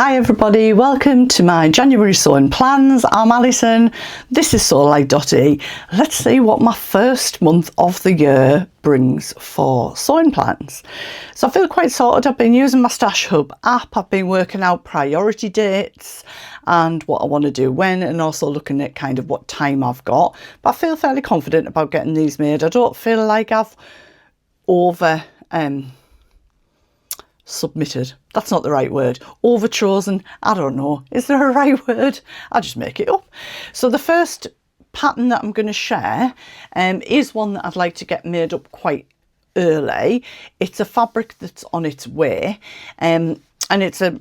Hi everybody, welcome to my January sewing plans. I'm Alison, this is Sew Like Dotty. Let's see what my first month of the year brings for sewing plans. So I feel quite sorted. I've been using my Stash Hub app, I've been working out priority dates and what I want to do when, and also looking at kind of what time I've got. But I feel fairly confident about getting these made. I don't feel like I've submitted. That's not the right word. Overchosen. I don't know. Is there a right word? I just make it up. So the first pattern that I'm going to share is one that I'd like to get made up quite early. It's a fabric that's on its way, and it's a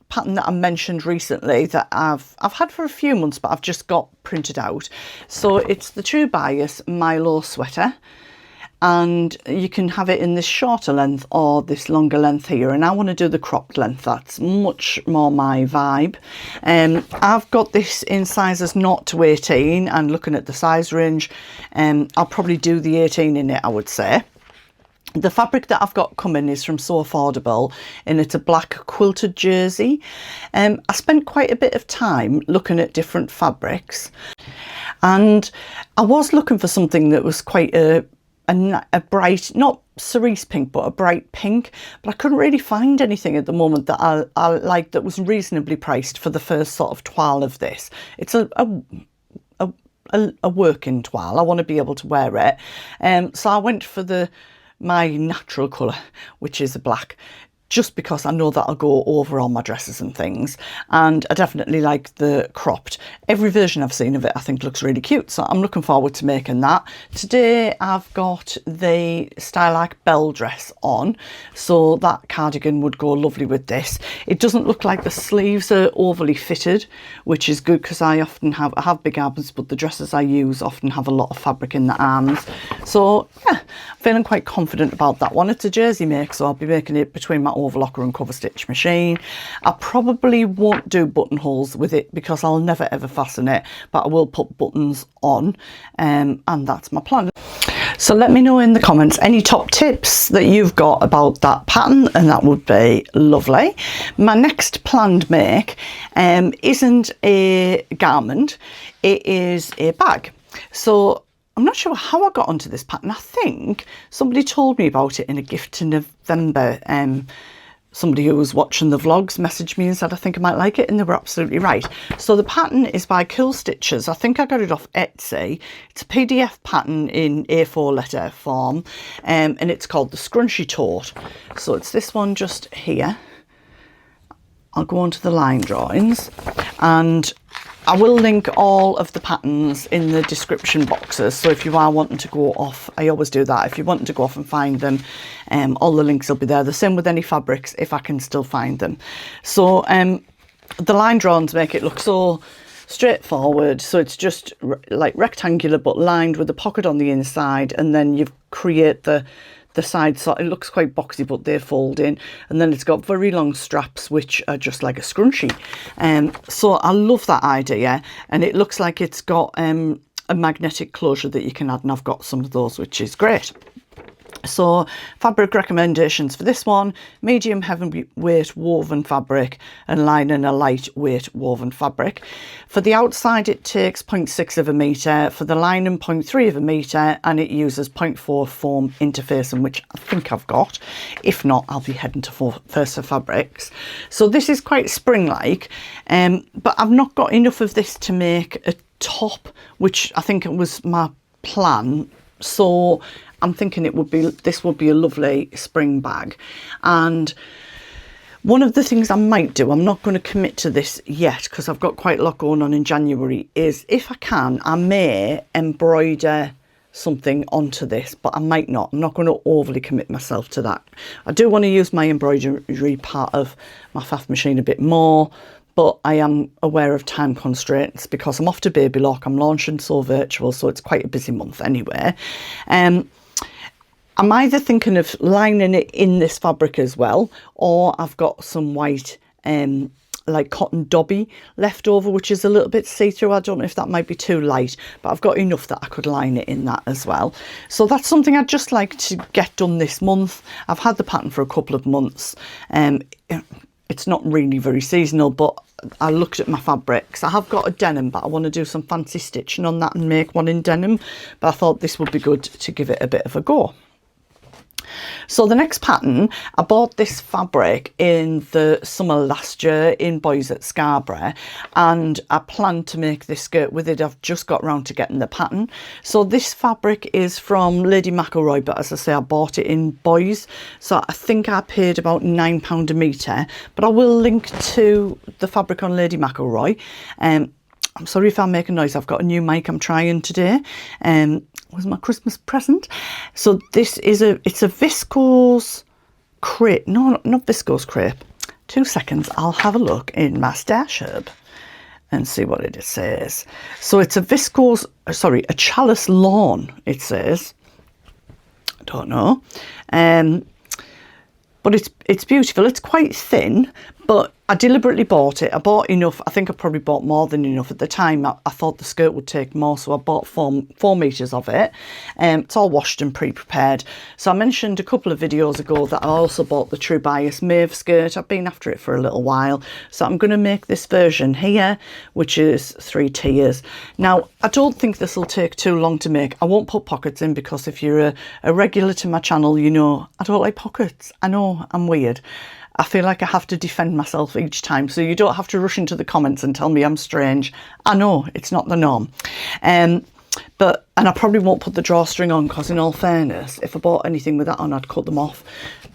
pattern that I mentioned recently that I've had for a few months, but I've just got printed out. So it's the True Bias Milo sweater. And you can have it in this shorter length or this longer length here, and I want to do the cropped length. That's much more my vibe. I've got this in sizes 0 to 18, and looking at the size range, I'll probably do the 18 in it, I would say. The fabric that I've got coming is from So Affordable, and it's a black quilted jersey. I spent quite a bit of time looking at different fabrics, and I was looking for something that was quite a bright, not cerise pink, but a bright pink, but I couldn't really find anything at the moment that I liked that was reasonably priced for the first sort of toile of this. It's a working toile. I want to be able to wear it, so I went for my natural colour, which is a black, just because I know that'll go over all my dresses and things. And I definitely like the cropped. Every version I've seen of it I think looks really cute, so I'm looking forward to making that. Today I've got the Stylish Bell dress on, so that cardigan would go lovely with this. It doesn't look like the sleeves are overly fitted, which is good because I have big arms, but the dresses I use often have a lot of fabric in the arms. So yeah, feeling quite confident about that one. It's a jersey make, so I'll be making it between my overlocker and cover stitch machine. I probably won't do buttonholes with it because I'll never ever fasten it, but I will put buttons on, and that's my plan. So let me know in the comments any top tips that you've got about that pattern, and that would be lovely. My next planned make isn't a garment, it is a bag. So I'm not sure how I got onto this pattern. I think somebody told me about it in a gift to November. Somebody who was watching the vlogs messaged me and said I think I might like it, and they were absolutely right. So the pattern is by Cool Stitches. I think I got it off Etsy. It's a PDF pattern in A4 letter form, and it's called the Scrunchie Tote. So it's this one just here. I'll go on to the line drawings, and I will link all of the patterns in the description boxes, so if you are wanting to go off, I always do that, if you're wanting to go off and find them, all the links will be there. The same with any fabrics if I can still find them. So the line drawings make it look so straightforward. So it's just like rectangular but lined with a pocket on the inside, and then you create the side, so it looks quite boxy, but they fold in, and then it's got very long straps which are just like a scrunchie. So I love that idea, and it looks like it's got a magnetic closure that you can add, and I've got some of those, which is great. So fabric recommendations for this one: medium heavyweight woven fabric and lining a lightweight woven fabric. For the outside it takes 0.6 of a metre, for the lining 0.3 of a metre, and it uses 0.4 foam interfacing, which I think I've got. If not, I'll be heading to First Fabrics. So this is quite spring-like, but I've not got enough of this to make a top, which I think it was my plan. So I'm thinking this would be a lovely spring bag. And one of the things I might do, I'm not going to commit to this yet because I've got quite a lot going on in January, is if I can, I may embroider something onto this, but I might not. I'm not going to overly commit myself to that. I do want to use my embroidery part of my faff machine a bit more, but I am aware of time constraints because I'm off to Baby Lock. I'm launching Sew Virtual, so it's quite a busy month anyway. I'm either thinking of lining it in this fabric as well, or I've got some white like cotton dobby left over, which is a little bit see-through. I don't know if that might be too light, but I've got enough that I could line it in that as well. So that's something I'd just like to get done this month. I've had the pattern for a couple of months. it's not really very seasonal, but I looked at my fabrics. I have got a denim, but I want to do some fancy stitching on that and make one in denim. But I thought this would be good to give it a bit of a go. So the next pattern, I bought this fabric in the summer last year in Boys at Scarborough, and I planned to make this skirt with it. I've just got around to getting the pattern. So this fabric is from Lady McElroy, but as I say, I bought it in Boys. So I think I paid about £9 a metre, but I will link to the fabric on Lady McElroy. I'm sorry if I make a noise. I've got a new mic I'm trying today. Was my Christmas present. So this is it's a viscose crepe. No, not viscose crepe. 2 seconds. I'll have a look in my stash hub and see what it says. So it's a viscose, sorry, a chalice lawn, it says. I don't know. But it's beautiful. It's quite thin, but I deliberately bought it. I bought enough. I think I probably bought more than enough at the time. I thought the skirt would take more, so I bought 4 metres of it. It's all washed and pre-prepared. So I mentioned a couple of videos ago that I also bought the True Bias Mauve skirt. I've been after it for a little while. So I'm going to make this version here, which is 3 tiers. Now, I don't think this will take too long to make. I won't put pockets in because if you're a regular to my channel, you know I don't like pockets. I know I'm weird. I feel like I have to defend myself each time, so you don't have to rush into the comments and tell me I'm strange. I know, it's not the norm. And I probably won't put the drawstring on because in all fairness, if I bought anything with that on, I'd cut them off.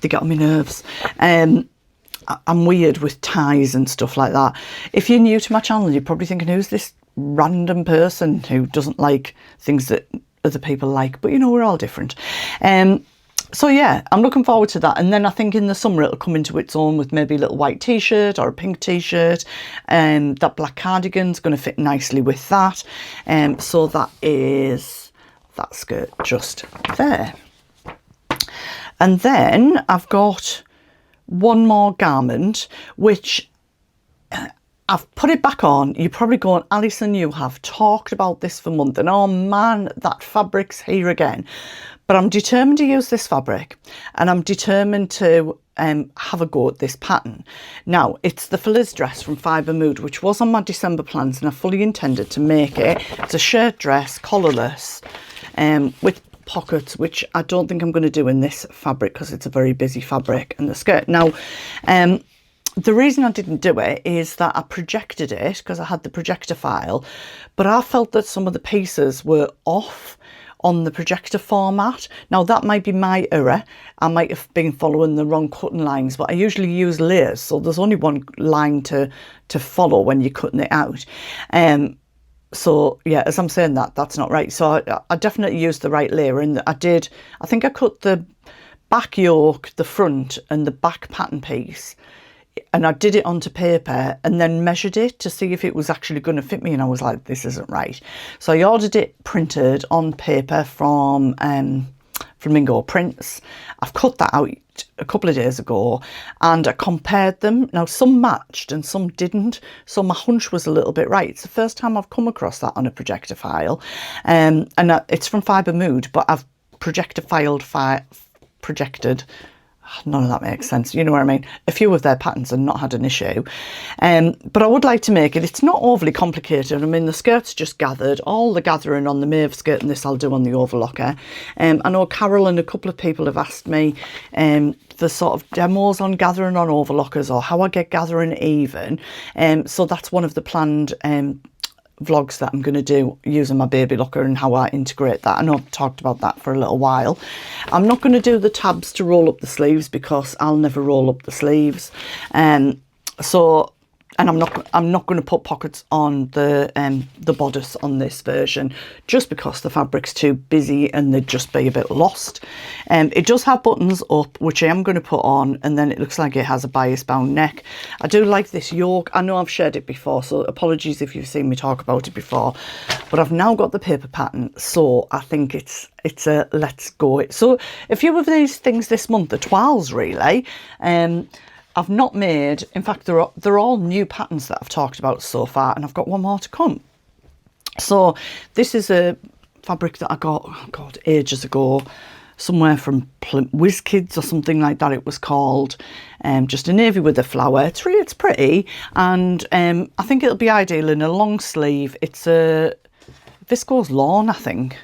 They get on my nerves. I'm weird with ties and stuff like that. If you're new to my channel, you're probably thinking, who's this random person who doesn't like things that other people like? But you know, we're all different. So yeah, I'm looking forward to that. And then I think in the summer it'll come into its own with maybe a little white t-shirt or a pink t-shirt. And that black cardigan's going to fit nicely with that. So that is that skirt just there. And then I've got one more garment, which I've put it back on. You're probably going, Alison, you have talked about this for months. And oh man, that fabric's here again. But I'm determined to use this fabric, and I'm determined to have a go at this pattern. Now, it's the Fiz Dress from Fibre Mood, which was on my December plans, and I fully intended to make it. It's a shirt dress, collarless, with pockets, which I don't think I'm going to do in this fabric because it's a very busy fabric, and the skirt. Now, the reason I didn't do it is that I projected it because I had the projector file, but I felt that some of the pieces were off on the projector format. Now that might be my error. I might have been following the wrong cutting lines, but I usually use layers, so there's only one line to follow when you're cutting it out. So yeah, as I'm saying that's not right. So I definitely used the right layer, and I think I cut the back yoke, the front and the back pattern piece, and I did it onto paper and then measured it to see if it was actually going to fit me, and I was like, this isn't right. So I ordered it printed on paper from Flamingo Prints. I've cut that out a couple of days ago and I compared them. Now some matched and some didn't, so my hunch was a little bit right. It's the first time I've come across that on a projector file, and it's from Fibre Mood, but I've projected none of that makes sense, you know what I mean, a few of their patterns and not had an issue. But I would like to make it. It's not overly complicated. I mean, the skirt's just gathered, all the gathering on the Mauve skirt, and this I'll do on the overlocker. I know Carol and a couple of people have asked me for sort of demos on gathering on overlockers, or how I get gathering even. So that's one of the planned vlogs that I'm going to do using my baby locker and how I integrate that. I know I've talked about that for a little while. I'm not going to do the tabs to roll up the sleeves because I'll never roll up the sleeves. And I'm not going to put pockets on the bodice on this version, just because the fabric's too busy and they'd just be a bit lost. It does have buttons up, which I am going to put on, and then it looks like it has a bias bound neck. I do like this yoke. I know I've shared it before, so apologies if you've seen me talk about it before, but I've now got the paper pattern, so I think it's a let's go. So a few of these things this month are twirls really. I've not made, in fact, they're all new patterns that I've talked about so far, and I've got one more to come. So this is a fabric that I got, oh God, ages ago. somewhere from Whiz Kids or something like that it was called. Just a navy with a flower. It's pretty, and I think it'll be ideal in a long sleeve. It's a viscose lawn, I think.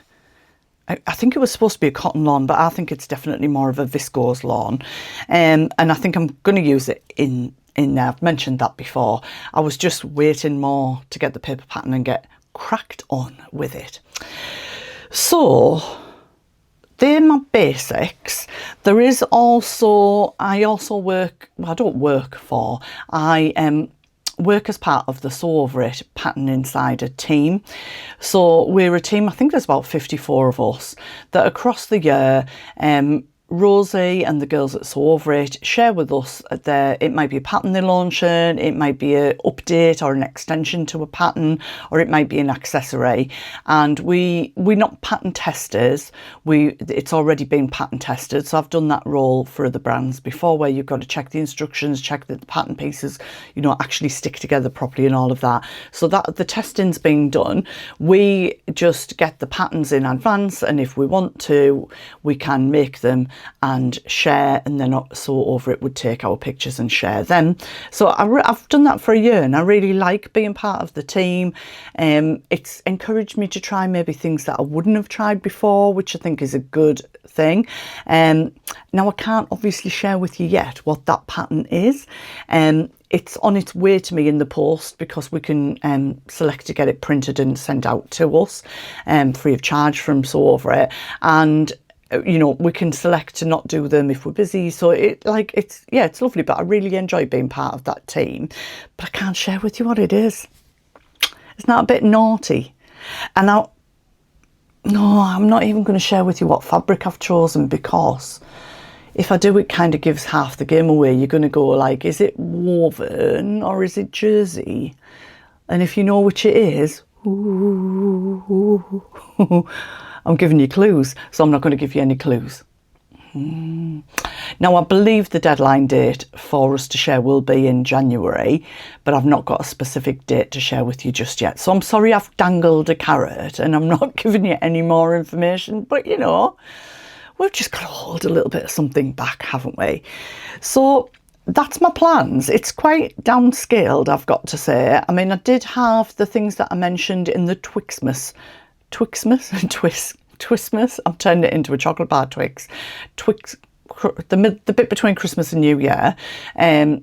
I think it was supposed to be a cotton lawn, but I think it's definitely more of a viscose lawn. And I think I'm going to use it in there. I've mentioned that before. I was just waiting more to get the paper pattern and get cracked on with it. So they're my basics. There is also, I also work, well, I don't work for, I work as part of the Sew Over It Pattern Insider team. So we're a team, I think there's about 54 of us, that across the year, Rosie and the girls at Sew Over It share with us it might be a pattern they're launching, it might be an update or an extension to a pattern, or it might be an accessory. And we're not pattern testers, it's already been pattern tested. So I've done that role for other brands before, where you've got to check the instructions, check that the pattern pieces, you know, actually stick together properly and all of that. So that the testing's being done. We just get the patterns in advance, and if we want to, we can make them and share, and then Sew Over It would take our pictures and share them. So I've done that for a year, and I really like being part of the team. It's encouraged me to try maybe things that I wouldn't have tried before, which I think is a good thing. Now I can't obviously share with you yet what that pattern is. It's on its way to me in the post, because we can select to get it printed and sent out to us free of charge from Sew Over It. And you know, we can select to not do them if we're busy. So it's lovely, but I really enjoy being part of that team. But I can't share with you what it is. Isn't that a bit naughty? And no, I'm not even going to share with you what fabric I've chosen, because if I do, it kind of gives half the game away. You're going to go like, is it woven or is it jersey? And if you know which it is, I'm giving you clues, so I'm not going to give you any clues. Now, I believe the deadline date for us to share will be in January, but I've not got a specific date to share with you just yet. So I'm sorry I've dangled a carrot and I'm not giving you any more information, but you know, we've just got to hold a little bit of something back, haven't we? So that's my plans. It's quite downscaled, I've got to say. I mean, I did have the things that I mentioned in the Twixmas, I've turned it into a chocolate bar Twix, the bit between Christmas and New Year.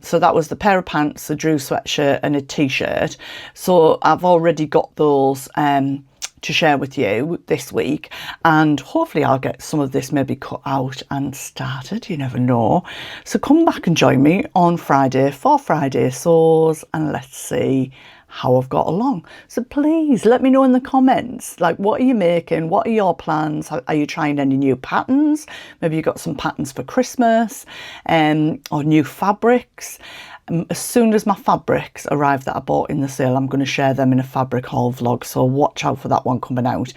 So that was the pair of pants, the Drew sweatshirt and a t-shirt. So I've already got those to share with you this week, and hopefully I'll get some of this maybe cut out and started, you never know. So come back and join me on Friday for Friday Sews, and let's see how I've got along. So please let me know in the comments, like, what are you making? What are your plans? Are you trying any new patterns? Maybe you got some patterns for Christmas, or new fabrics. As soon as my fabrics arrive that I bought in the sale, I'm going to share them in a fabric haul vlog, so watch out for that one coming out.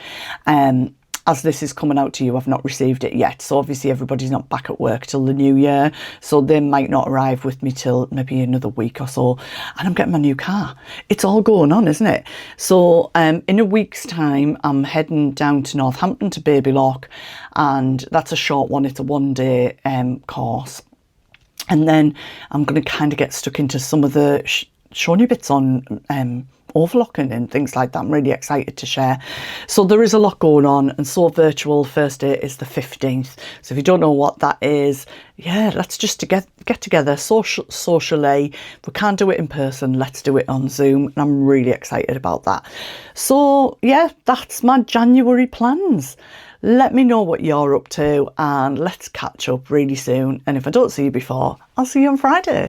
As this is coming out to you, I've not received it yet, so obviously everybody's not back at work till the new year, so they might not arrive with me till maybe another week or so. And I'm getting my new car. It's all going on, isn't it? So in a week's time, I'm heading down to Northampton to Babylock, and that's a short one. It's a one-day course. And then I'm going to kind of get stuck into some of the showing you bits on overlocking and things like that. I'm really excited to share. So there is a lot going on, and so virtual first day is the 15th. So if you don't know what that is, yeah, let's just get together socially. If we can't do it in person, let's do it on Zoom, and I'm really excited about that. So yeah, that's my January plans. Let me know what you're up to, and let's catch up really soon. And if I don't see you before, I'll see you on Friday.